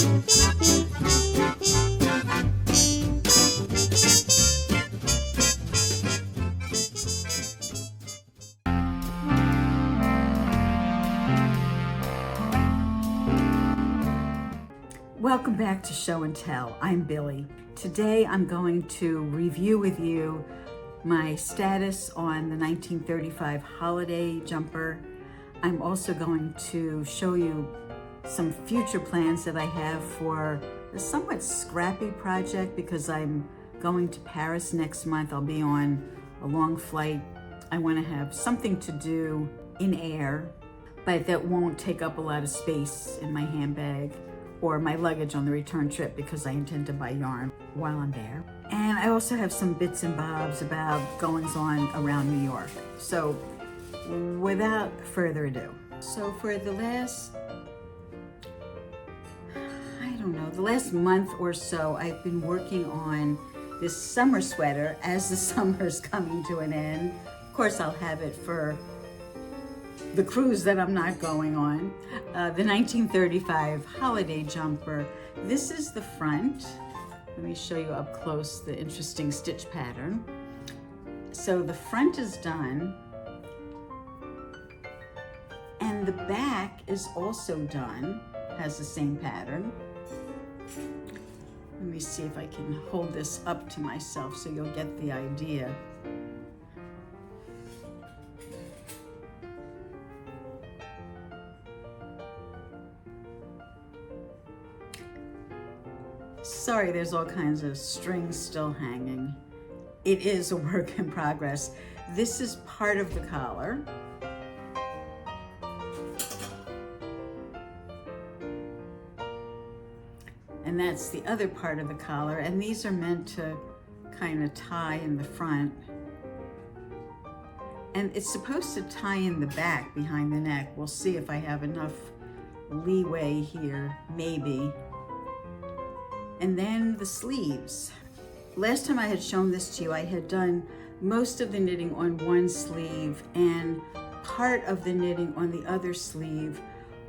Welcome back to Show and Tell. I'm Billie. Today I'm going to review with you my status on the 1935 holiday jumper. I'm also going to show you some future plans that I have for a somewhat scrappy project because I'm going to Paris next month. I'll be on a long flight. I want to have something to do in air, but that won't take up a lot of space in my handbag or my luggage on the return trip because I intend to buy yarn while I'm there. And I also have some bits and bobs about goings on around New York. So without further ado. So for the last, the last month or so, I've been working on this summer sweater as the summer's coming to an end. Of course, I'll have it for the cruise that I'm not going on. The 1935 holiday jumper. This is the front. Let me show you up close the interesting stitch pattern. So the front is done, and the back is also done, has the same pattern. Let me see if I can hold this up to myself so you'll get the idea. Sorry, there's all kinds of strings still hanging. It is a work in progress. This is part of the collar. And that's the other part of the collar. And these are meant to kind of tie in the front. And it's supposed to tie in the back behind the neck. We'll see if I have enough leeway here, maybe. And then the sleeves. Last time I had shown this to you, I had done most of the knitting on one sleeve and part of the knitting on the other sleeve.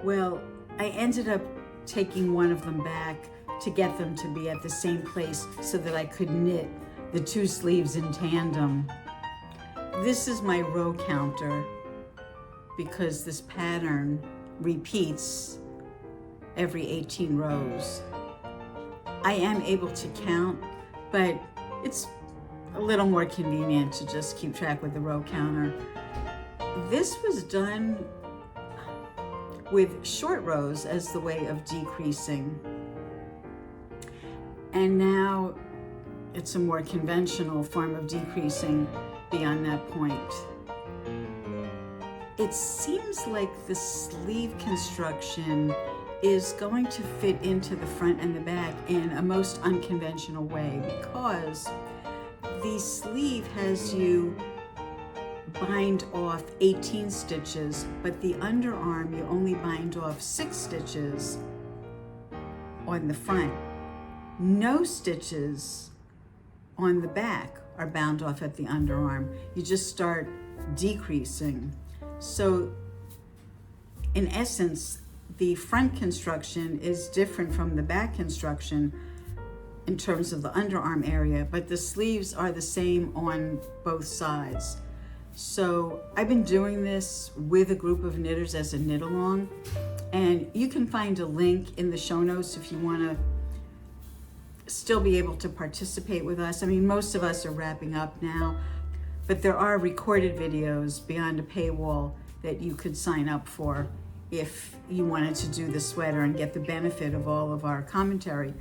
Well, I ended up taking one of them back to get them to be at the same place so that I could knit the two sleeves in tandem. This is my row counter because this pattern repeats every 18 rows. I am able to count, but it's a little more convenient to just keep track with the row counter. This was done with short rows as the way of decreasing. And now it's a more conventional form of decreasing beyond that point. It seems like the sleeve construction is going to fit into the front and the back in a most unconventional way because the sleeve has you bind off 18 stitches, but the underarm you only bind off 6 stitches on the front. No stitches on the back are bound off at the underarm. You just start decreasing. So in essence, the front construction is different from the back construction in terms of the underarm area, but the sleeves are the same on both sides. So I've been doing this with a group of knitters as a knit along, and you can find a link in the show notes if you want to still be able to participate with us. I mean, most of us are wrapping up now, but there are recorded videos beyond a paywall that you could sign up for if you wanted to do the sweater and get the benefit of all of our commentary.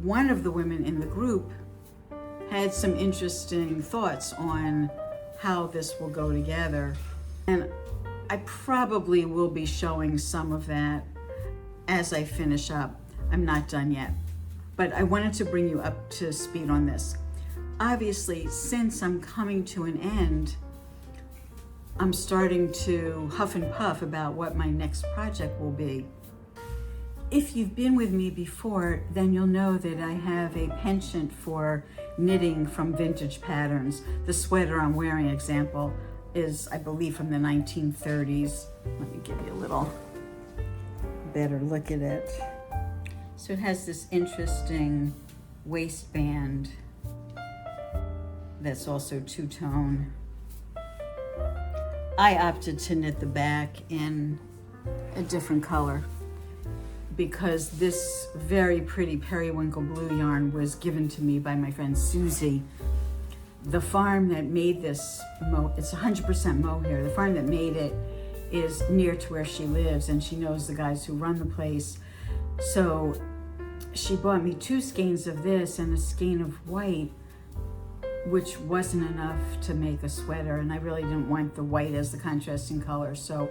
One of the women in the group had some interesting thoughts on how this will go together. And I probably will be showing some of that as I finish up. I'm not done yet, but I wanted to bring you up to speed on this. Obviously, since I'm coming to an end, I'm starting to huff and puff about what my next project will be. If you've been with me before, then you'll know that I have a penchant for knitting from vintage patterns. The sweater I'm wearing, example, is, I believe, from the 1930s. Let me give you a little better look at it. So it has this interesting waistband that's also two-tone. I opted to knit the back in a different color because this very pretty periwinkle blue yarn was given to me by my friend Susie. The farm that made this it's 100% mohair. The farm that made it is near to where she lives, and she knows the guys who run the place. So she bought me 2 skeins of this and a skein of white, which wasn't enough to make a sweater, and I really didn't want the white as the contrasting color. So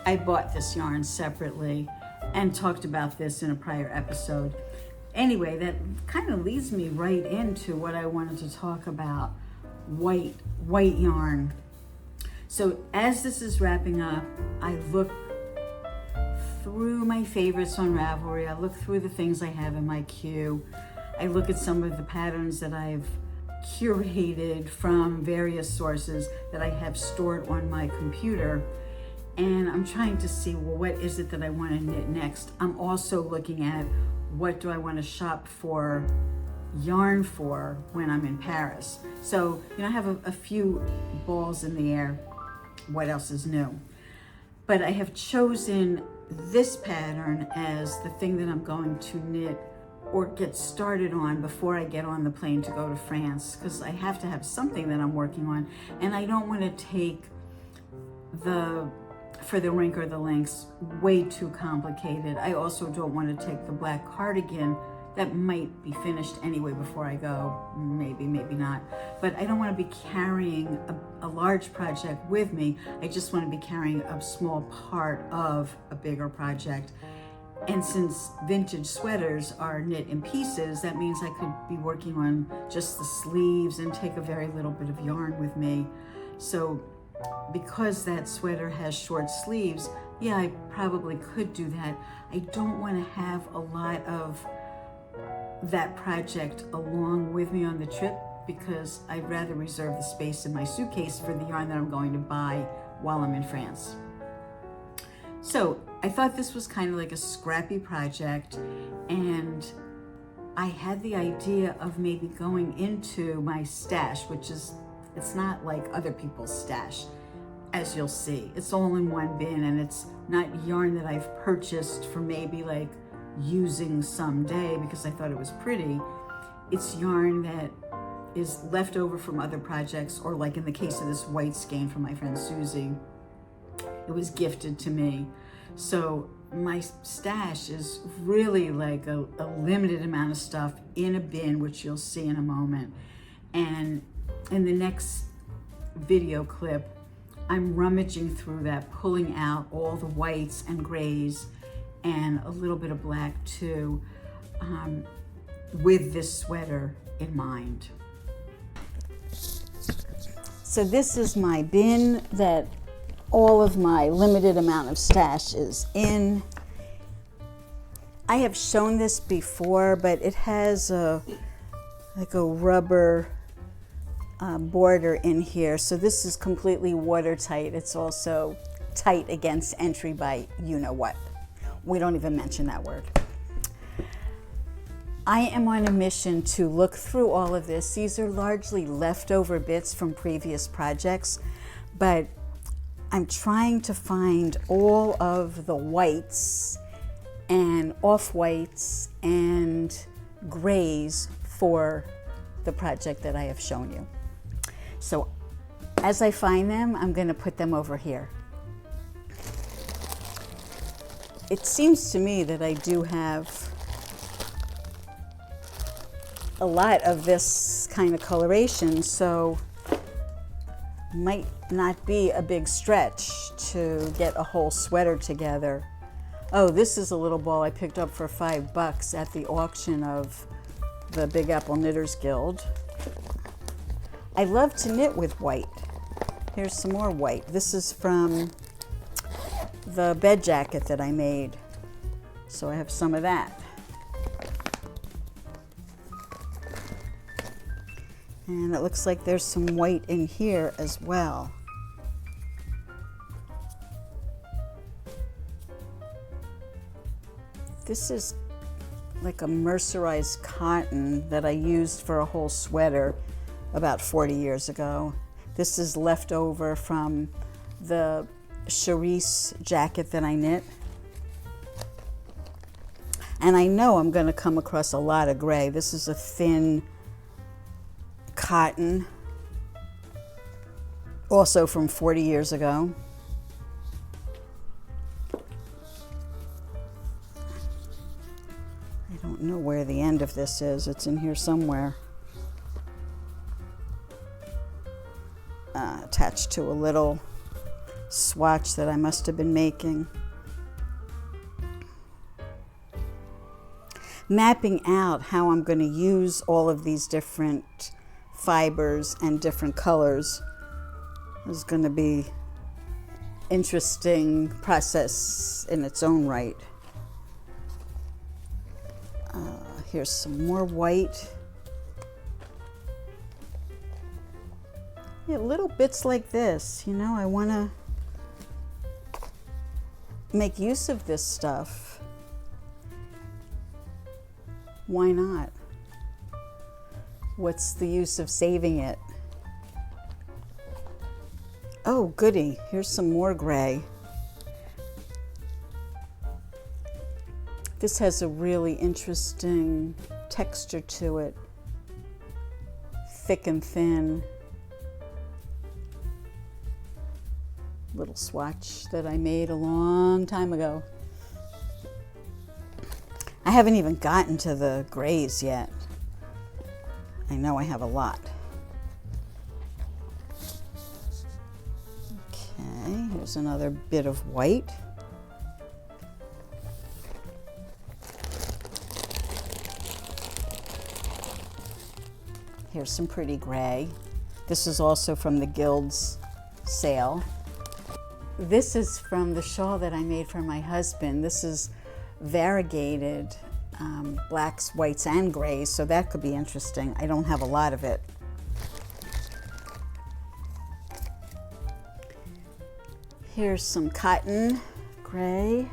I bought this yarn separately and talked about this in a prior episode. Anyway, that kind of leads me right into what I wanted to talk about, white yarn. So as this is wrapping up, I look through my favorites on Ravelry. I look through the things I have in my queue. I look at some of the patterns that I've curated from various sources that I have stored on my computer. And I'm trying to see, well, what is it that I want to knit next? I'm also looking at what do I want to shop for yarn for when I'm in Paris. So, you know, I have a few balls in the air. What else is new? But I have chosen this pattern as the thing that I'm going to knit or get started on before I get on the plane to go to France, because I have to have something that I'm working on, and I don't want to take for the rink or the links way too complicated. I also don't want to take the black cardigan that might be finished anyway before I go, maybe not, but I don't want to be carrying a large project with me. I just want to be carrying a small part of a bigger project. And since vintage sweaters are knit in pieces, that means I could be working on just the sleeves and take a very little bit of yarn with me. So because that sweater has short sleeves, yeah, I probably could do that. I don't want to have a lot of that project along with me on the trip because I'd rather reserve the space in my suitcase for the yarn that I'm going to buy while I'm in France. So I thought this was kind of like a scrappy project, and I had the idea of maybe going into my stash, which is, it's not like other people's stash, as you'll see. It's all in one bin, and it's not yarn that I've purchased for maybe like using someday because I thought it was pretty. It's yarn that is left over from other projects, or like in the case of this white skein from my friend Susie, it was gifted to me. So my stash is really like a limited amount of stuff in a bin, which you'll see in a moment. And in the next video clip, I'm rummaging through that, pulling out all the whites and grays and a little bit of black too, with this sweater in mind. So this is my bin that all of my limited amount of stash is in. I have shown this before, but it has like a rubber border in here. So this is completely watertight. It's also tight against entry by you know what. We don't even mention that word. I am on a mission to look through all of this. These are largely leftover bits from previous projects, but I'm trying to find all of the whites and off-whites and grays for the project that I have shown you. So as I find them, I'm going to put them over here. It seems to me that I do have a lot of this kind of coloration, so might not be a big stretch to get a whole sweater together. Oh, this is a little ball I picked up for $5 at the auction of the Big Apple Knitters Guild. I love to knit with white. Here's some more white. This is from the bed jacket that I made, so I have some of that. And it looks like there's some white in here as well. This is like a mercerized cotton that I used for a whole sweater about 40 years ago. This is leftover from the Charisse jacket that I knit. And I know I'm going to come across a lot of gray. This is a thin cotton, also from 40 years ago. I don't know where the end of this is. It's in here somewhere. Attached to a little swatch that I must have been making. Mapping out how I'm going to use all of these different fibers and different colors is going to be interesting process in its own right. Here's some more white. Yeah, little bits like this, you know, I want to make use of this stuff. Why not? What's the use of saving it? Oh, goody. Here's some more gray. This has a really interesting texture to it. Thick and thin. Little swatch that I made a long time ago. I haven't even gotten to the grays yet. I know I have a lot. Okay, here's another bit of white. Here's some pretty gray. This is also from the Guild's sale. This is from the shawl that I made for my husband. This is variegated blacks, whites, and grays, so that could be interesting. I don't have a lot of it. Here's some cotton gray.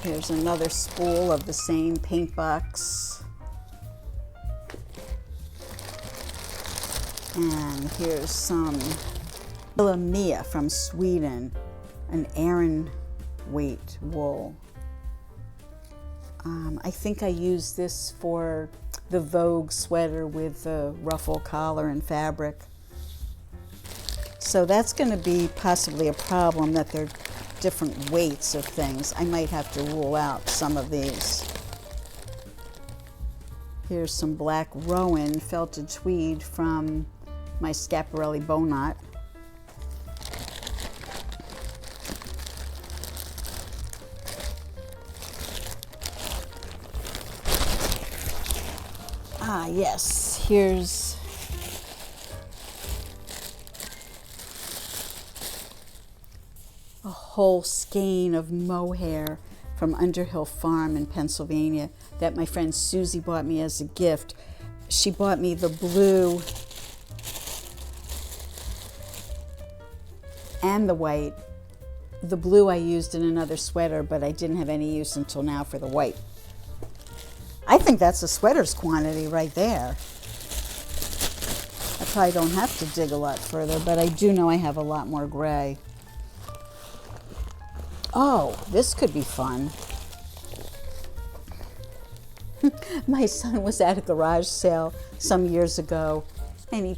Here's another spool of the same paint box. And here's some Mia from Sweden, an Aran weight wool. I think I used this for the Vogue sweater with the ruffle collar and fabric. So that's going to be possibly a problem, that they're different weights of things. I might have to rule out some of these. Here's some black Rowan felted tweed from my Schiaparelli Bowknot. Ah, yes, here's a whole skein of mohair from Underhill Farm in Pennsylvania that my friend Susie bought me as a gift. She bought me the blue and the white. The blue I used in another sweater, but I didn't have any use until now for the white. I think that's a sweater's quantity right there. I probably don't have to dig a lot further, but I do know I have a lot more gray. Oh, this could be fun. My son was at a garage sale some years ago, and he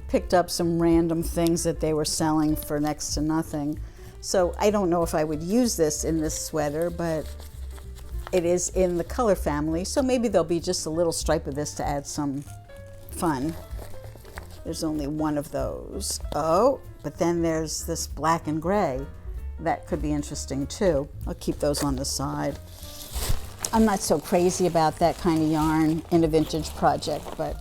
picked up some random things that they were selling for next to nothing. So I don't know if I would use this in this sweater, but it is in the color family, so maybe there'll be just a little stripe of this to add some fun. There's only one of those. Oh, but then there's this black and gray. That could be interesting too. I'll keep those on the side. I'm not so crazy about that kind of yarn in a vintage project, but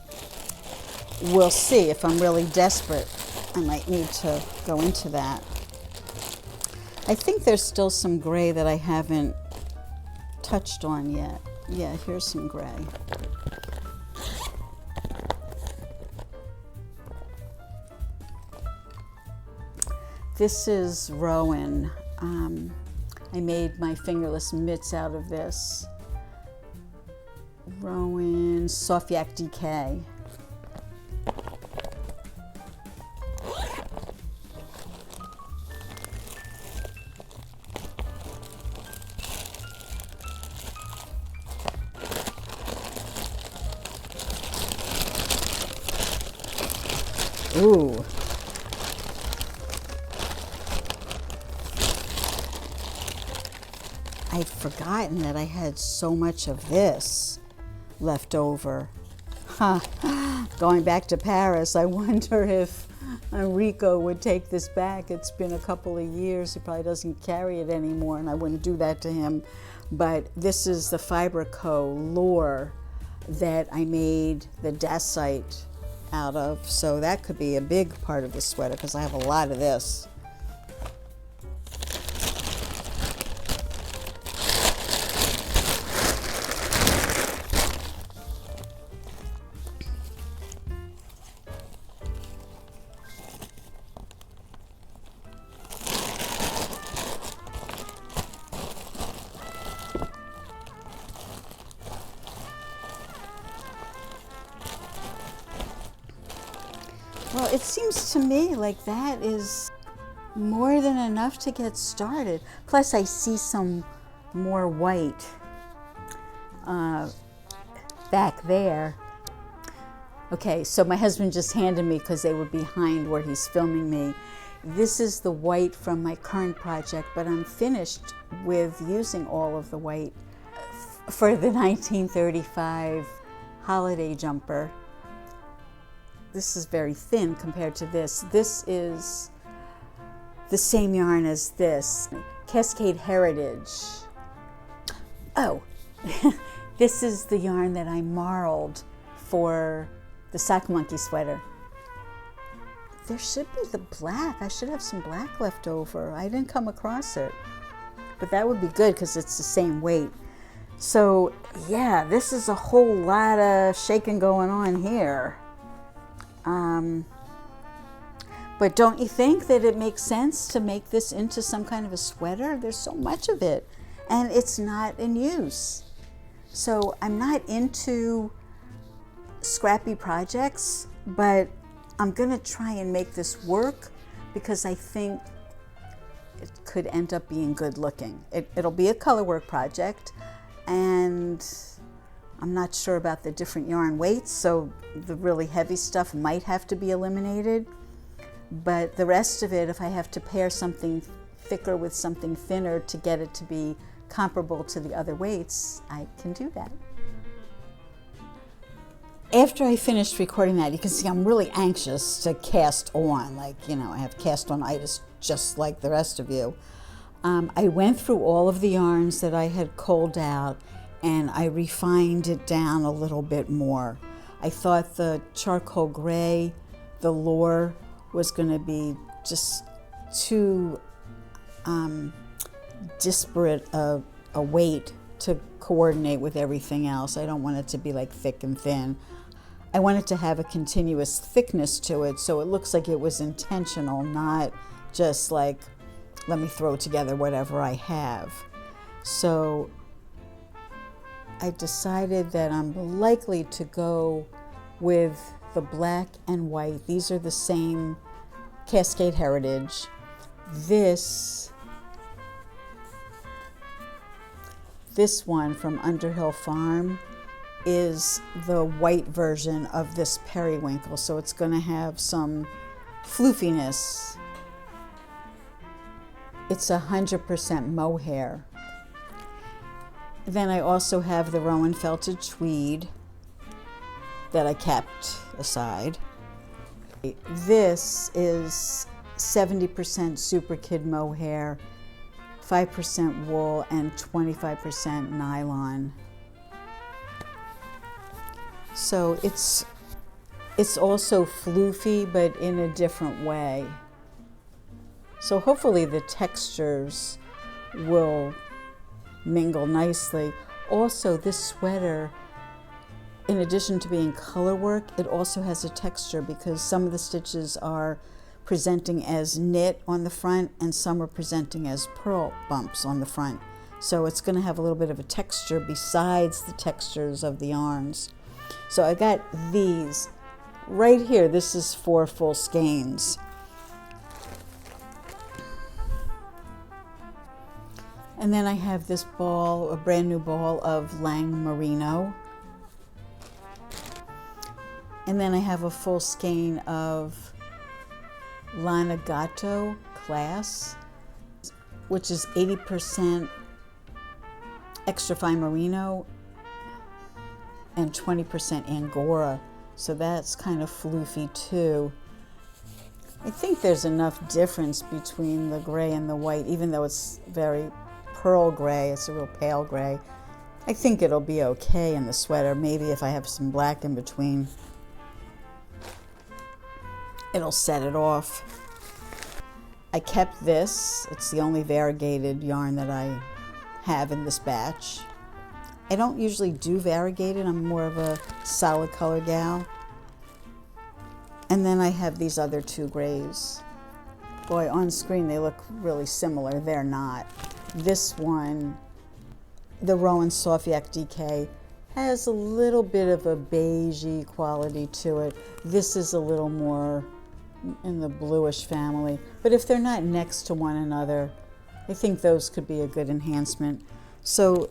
we'll see. If I'm really desperate, I might need to go into that. I think there's still some gray that I haven't touched on yet. Yeah, here's some gray. This is Rowan. I made my fingerless mitts out of this. Rowan Soft Yak DK. Ooh. I'd forgotten that I had so much of this left over. Huh. Going back to Paris, I wonder if Enrico would take this back. It's been a couple of years. He probably doesn't carry it anymore, and I wouldn't do that to him. But this is the Fiberco Lure that I made the dacite out of. So that could be a big part of the sweater because I have a lot of this. Well, it seems to me like that is more than enough to get started. Plus, I see some more white back there. Okay, so my husband just handed me, because they were behind where he's filming me, this is the white from my current project, but I'm finished with using all of the white for the 1935 holiday jumper. This is very thin compared to this. This is the same yarn as this, Cascade Heritage. Oh, this is the yarn that I marled for the Sock Monkey sweater. There should be the black. I should have some black left over. I didn't come across it, but that would be good because it's the same weight. So yeah, this is a whole lot of shaking going on here. But don't you think that it makes sense to make this into some kind of a sweater? There's so much of it, and it's not in use. So I'm not into scrappy projects, but I'm gonna try and make this work because I think it could end up being good looking. It'll be a color work project, and I'm not sure about the different yarn weights, so the really heavy stuff might have to be eliminated. But the rest of it, if I have to pair something thicker with something thinner to get it to be comparable to the other weights, I can do that. After I finished recording that, you can see I'm really anxious to cast on. Like, you know, I have cast on itis just like the rest of you. I went through all of the yarns that I had culled out, and I refined it down a little bit more. I thought the charcoal gray, the lure, was going to be just too disparate a weight to coordinate with everything else. I don't want it to be like thick and thin. I want it to have a continuous thickness to it, so it looks like it was intentional, not just like, let me throw together whatever I have. So I decided that I'm likely to go with the black and white. These are the same Cascade Heritage. This one from Underhill Farm is the white version of this periwinkle, so it's going to have some floofiness. It's 100% mohair. Then I also have the Rowan Felted Tweed that I kept aside. This is 70% Super Kid mohair, 5% wool, and 25% nylon. So it's also floofy, but in a different way. So hopefully the textures will mingle nicely. Also, this sweater, in addition to being color work, it also has a texture because some of the stitches are presenting as knit on the front and some are presenting as purl bumps on the front. So it's going to have a little bit of a texture besides the textures of the yarns. So I got these right here. This is 4 full skeins. And then I have this ball, a brand new ball of Lang Merino. And then I have a full skein of Lanagato Class, which is 80% extra fine merino and 20% Angora. So that's kind of floofy too. I think there's enough difference between the gray and the white, even though it's very pearl gray, it's a real pale gray. I think it'll be okay in the sweater. Maybe if I have some black in between, it'll set it off. I kept this. It's the only variegated yarn that I have in this batch. I don't usually do variegated. I'm more of a solid color gal. And then I have these other 2 grays. Boy, on screen they look really similar. They're not. This one, the Rowan Soft Yak DK, has a little bit of a beigey quality to it. This is a little more in the bluish family. But if they're not next to one another, I think those could be a good enhancement. So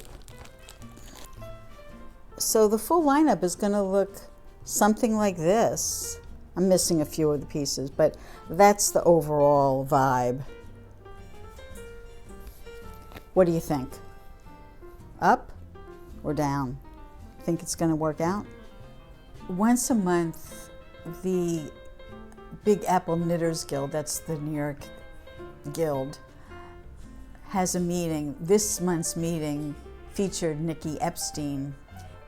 the full lineup is going to look something like this. I'm missing a few of the pieces, but that's the overall vibe. What do you think? Up or down? Think it's going to work out? Once a month, the Big Apple Knitters Guild, that's the New York guild, has a meeting. This month's meeting featured Nikki Epstein,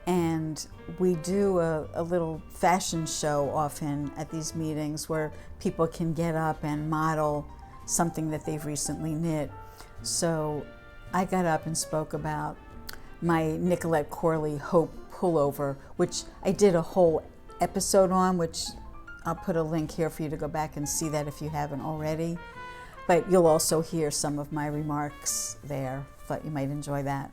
and we do a little fashion show often at these meetings where people can get up and model something that they've recently knit. So I got up and spoke about my Nicolette Corley Hope pullover, which I did a whole episode on, which I'll put a link here for you to go back and see that if you haven't already. But you'll also hear some of my remarks there. Thought you might enjoy that.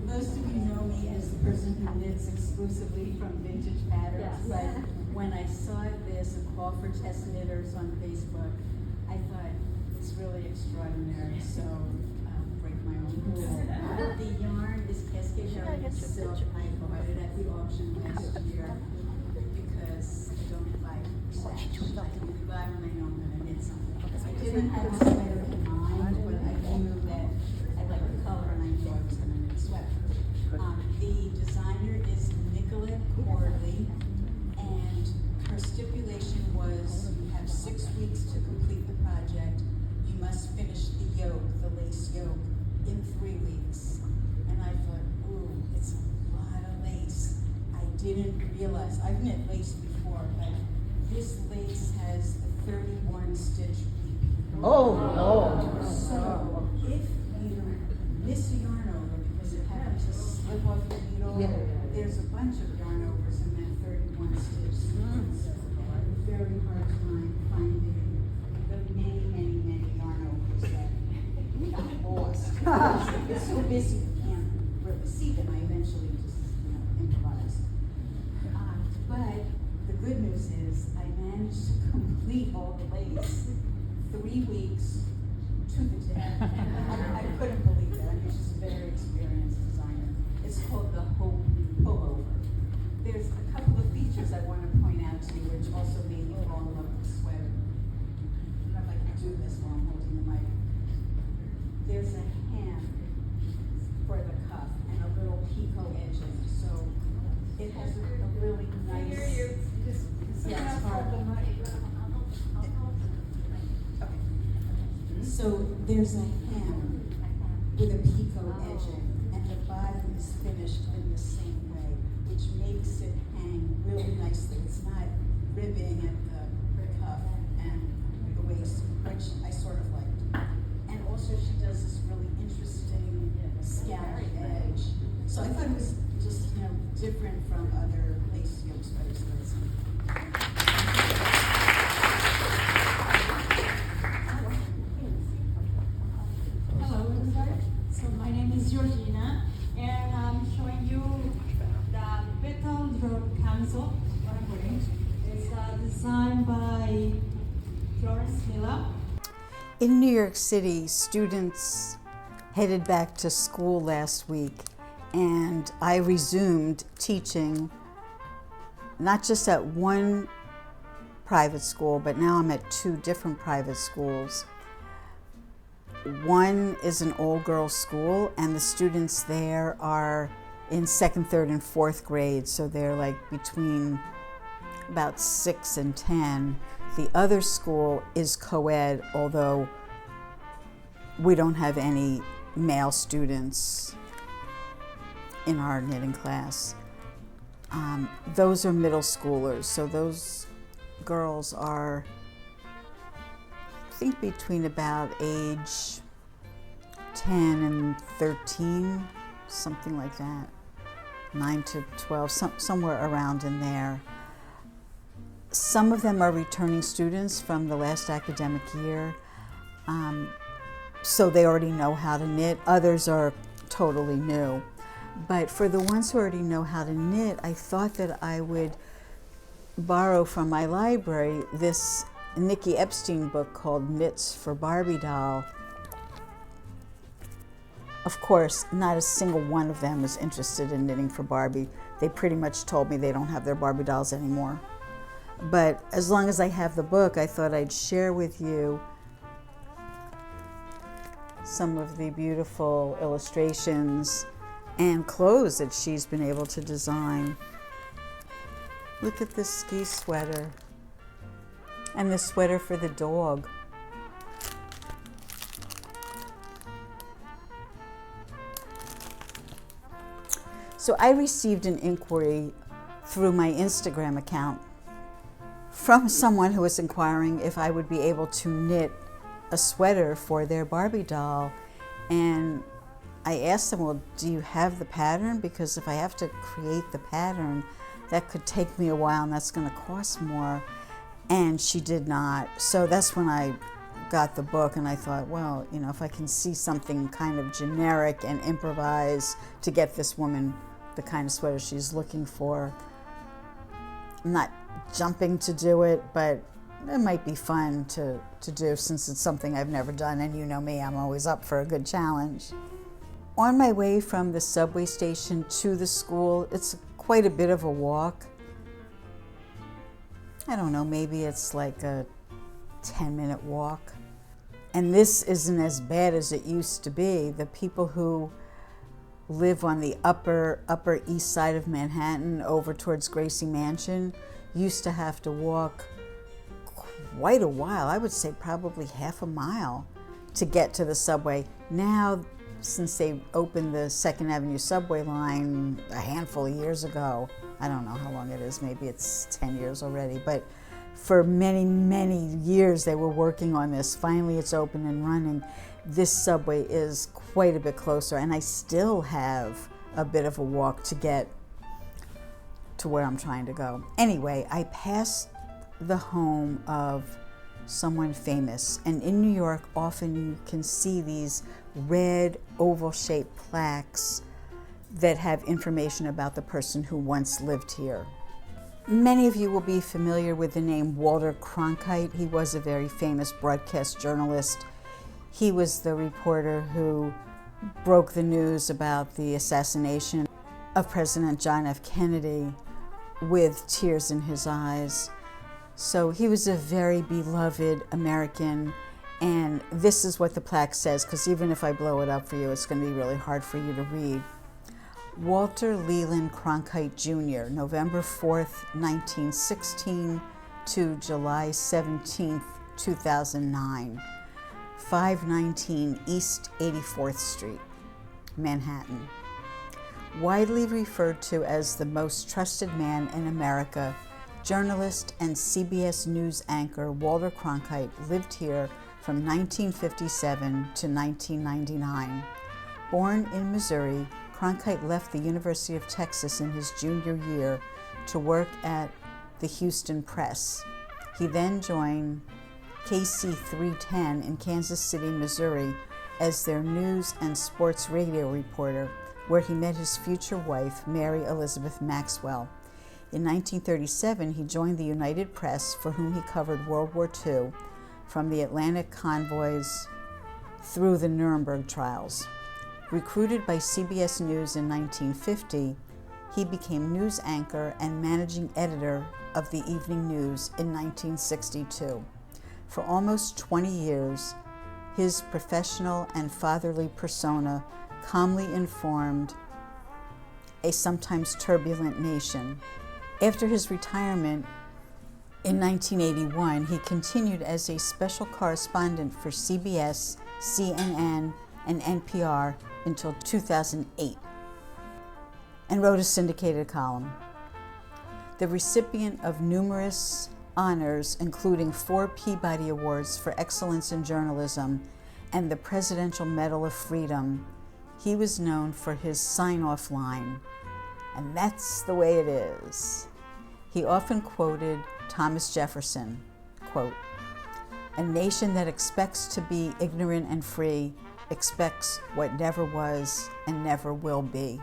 Most of you know me as the person who knits exclusively from vintage patterns, but when I saw this, a call for test knitters on Facebook, I thought it's really extraordinary, so I'll break my own rule. The yarn is Cascade Yarn Silk. I bought it at the auction last year because I don't buy stash. I only buy when I know I'm going to knit something. I didn't have a sweater in mind, but I knew that I liked the color and I knew I was going to knit a sweater. The designer is Nicolette Corley, and her stipulation was you have 6 weeks to complete the project. You must finish the yoke, the lace yoke, in 3 weeks. And I thought, ooh, it's a lot of lace. I didn't realize, I've knit lace before, but this lace has a 31 stitch repeat. Oh, no. So if you miss a yarn over because it happened to slip off your needle, there's a bunch of yarn overs in that 31 stitch sequence. I had a very hard time finding the many yarn overs that got lost. You're so busy you can't really see them. I eventually just improvised. But the good news is I managed to complete all the lace 3 weeks to the day. I couldn't believe it. I'm just a very experienced designer. It's called the Hope Pullover. There's a couple of features I want to point out to you which also made me fall in love with the sweater. I don't know if I can do this while I'm holding the mic. There's a hem for the cuff and a little picot edging. So it has a really nice... Yeah, it's hard. So there's a hem with a picot edging, and the bottom is finished in the same way, which makes it hang really nicely. It's not ribbing at the cuff and the waist, which I sort of liked. And also she does this really interesting scallop edge. So I thought it was just, different from other lace yoke sweaters that I've seen. Signed by Florence Miller. In New York City, students headed back to school last week, and I resumed teaching not just at one private school, but now I'm at two different private schools. One is an all-girls school, and the students there are in 2nd, 3rd, and 4th grade, so they're like between about 6 and 10. The other school is co-ed, although we don't have any male students in our knitting class. Those are middle schoolers, so those girls are, I think, between about age 10 and 13, something like that, 9 to 12, somewhere around in there. Some of them are returning students from the last academic year, so they already know how to knit. Others are totally new. But for the ones who already know how to knit, I thought that I would borrow from my library this Nikki Epstein book called Knits for Barbie Doll. Of course, not a single one of them is interested in knitting for Barbie. They pretty much told me they don't have their Barbie dolls anymore. But as long as I have the book, I thought I'd share with you some of the beautiful illustrations and clothes that she's been able to design. Look at this ski sweater and the sweater for the dog. So I received an inquiry through my Instagram account from someone who was inquiring if I would be able to knit a sweater for their Barbie doll. And I asked them, well, do you have the pattern? Because if I have to create the pattern, that could take me a while and that's going to cost more. And she did not. So that's when I got the book, and I thought, well, you know, if I can see something kind of generic and improvise to get this woman the kind of sweater she's looking for. I'm not jumping to do it, but it might be fun to do since it's something I've never done, and you know me, I'm always up for a good challenge. On my way from the subway station to the school, it's quite a bit of a walk. I don't know, maybe it's like a 10-minute walk. And this isn't as bad as it used to be. The people who live on the upper east side of Manhattan over towards Gracie Mansion used to have to walk quite a while. I would say probably half a mile to get to the subway. Now, since they opened the 2nd Avenue subway line a handful of years ago, I don't know how long it is, maybe it's 10 years already, but for many, many years they were working on this. Finally it's open and running. This subway is quite a bit closer, and I still have a bit of a walk to get to where I'm trying to go. Anyway, I passed the home of someone famous, and in New York often you can see these red oval-shaped plaques that have information about the person who once lived here. Many of you will be familiar with the name Walter Cronkite. He was a very famous broadcast journalist. He was the reporter who broke the news about the assassination of President John F. Kennedy with tears in his eyes. So he was a very beloved American, and this is what the plaque says, because even if I blow it up for you, it's going to be really hard for you to read. Walter Leland Cronkite Jr., November 4th, 1916 to July 17th, 2009, 519 East 84th Street, Manhattan. Widely referred to as the most trusted man in America, journalist and CBS News anchor Walter Cronkite lived here from 1957 to 1999. Born in Missouri, Cronkite left the University of Texas in his junior year to work at the Houston Press. He then joined KC 310 in Kansas City, Missouri as their news and sports radio reporter, where he met his future wife, Mary Elizabeth Maxwell. In 1937, he joined the United Press, for whom he covered World War II, from the Atlantic convoys through the Nuremberg trials. Recruited by CBS News in 1950, he became news anchor and managing editor of the Evening News in 1962. For almost 20 years, his professional and fatherly persona calmly informed a sometimes turbulent nation. After his retirement in 1981, he continued as a special correspondent for CBS, CNN, and NPR until 2008, and wrote a syndicated column. The recipient of numerous honors, including 4 Peabody Awards for Excellence in Journalism and the Presidential Medal of Freedom, he was known for his sign-off line, "And that's the way it is." He often quoted Thomas Jefferson, quote, "A nation that expects to be ignorant and free expects what never was and never will be."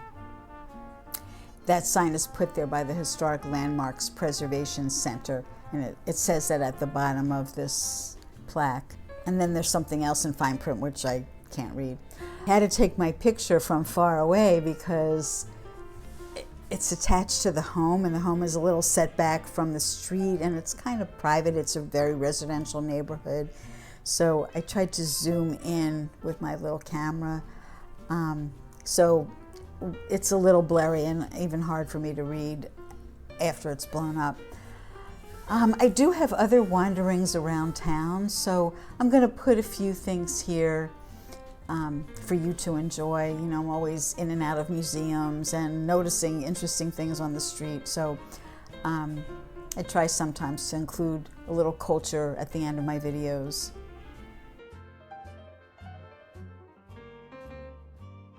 That sign is put there by the Historic Landmarks Preservation Center, and it says that at the bottom of this plaque. And then there's something else in fine print, which I can't read. I had to take my picture from far away because it's attached to the home, and the home is a little setback from the street, and it's kind of private. It's a very residential neighborhood. So I tried to zoom in with my little camera. So it's a little blurry and even hard for me to read after it's blown up. I do have other wanderings around town, so I'm going to put a few things here for you to enjoy. You know, I'm always in and out of museums and noticing interesting things on the street, so I try sometimes to include a little culture at the end of my videos.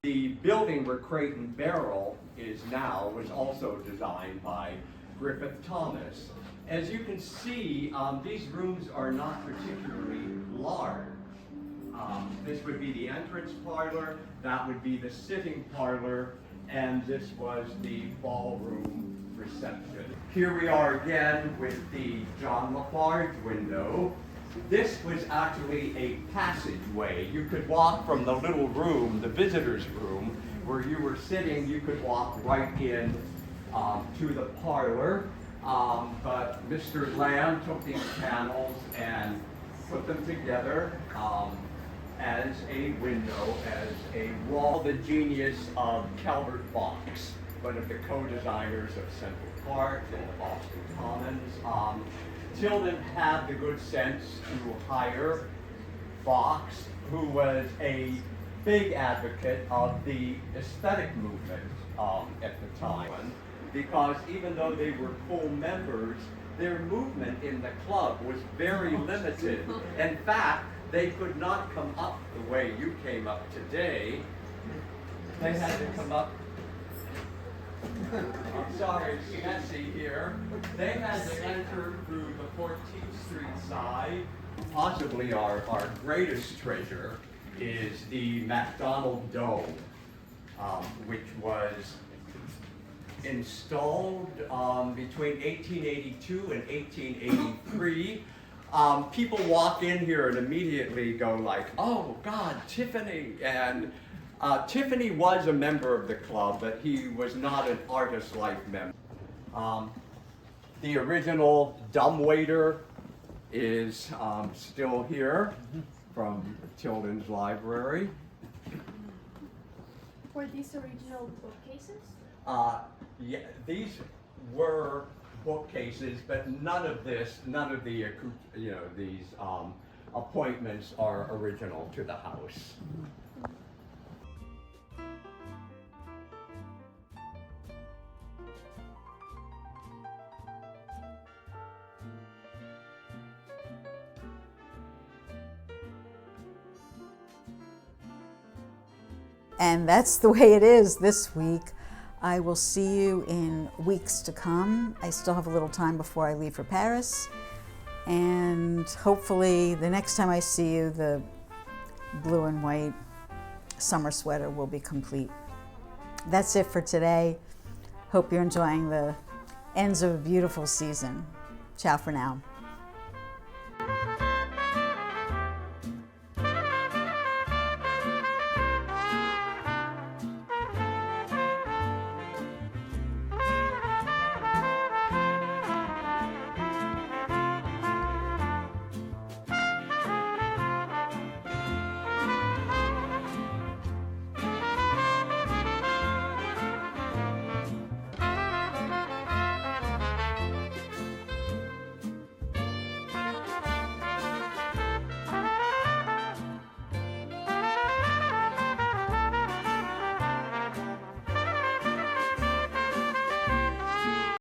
The building where Crate and Barrel is now was also designed by Griffith Thomas. As you can see, these rooms are not particularly large. This would be the entrance parlor, that would be the sitting parlor, and this was the ballroom reception. Here we are again with the John Lafarge window. This was actually a passageway. You could walk from the little room, the visitor's room, where you were sitting, you could walk right in to the parlor. But Mr. Lamb took these panels and put them together as a window, as a wall. The genius of Calvert Vaux, one of the co-designers of Central Park and the Boston Commons. Tilden had the good sense to hire Vaux, who was a big advocate of the aesthetic movement at the time, because even though they were full members, their movement in the club was very limited. In fact, they could not come up the way you came up today. They had to come up, I'm sorry, it's messy here. They had to enter through the 14th Street side. Possibly our greatest treasure is the MacDonald Dome, which was installed between 1882 and 1883. People walk in here and immediately go like, "Oh God, Tiffany!" And Tiffany was a member of the club, but he was not an Artist Life member. The original dumbwaiter is still here from Tilden's library. Were these original bookcases? Yeah, these were bookcases, but none of the these appointments are original to the house. And that's the way it is this week. I will see you in weeks to come. I still have a little time before I leave for Paris. And hopefully the next time I see you, the blue and white summer sweater will be complete. That's it for today. Hope you're enjoying the ends of a beautiful season. Ciao for now.